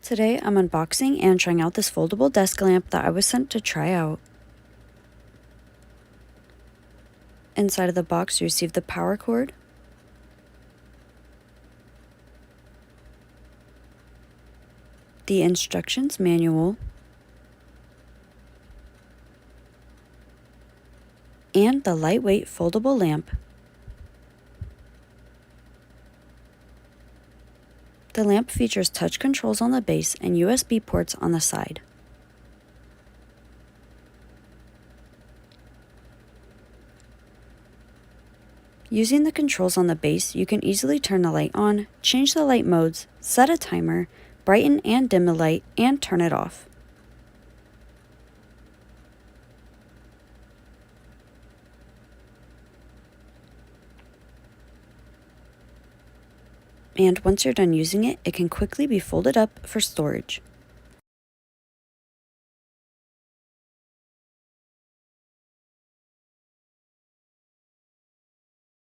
Today I'm unboxing and trying out this foldable desk lamp that I was sent to try out. Inside of the box you receive the power cord, the instructions manual, and the lightweight foldable lamp. The lamp features touch controls on the base and USB ports on the side. Using the controls on the base, you can easily turn the light on, change the light modes, set a timer, brighten and dim the light, and turn it off. And once you're done using it, it can quickly be folded up for storage.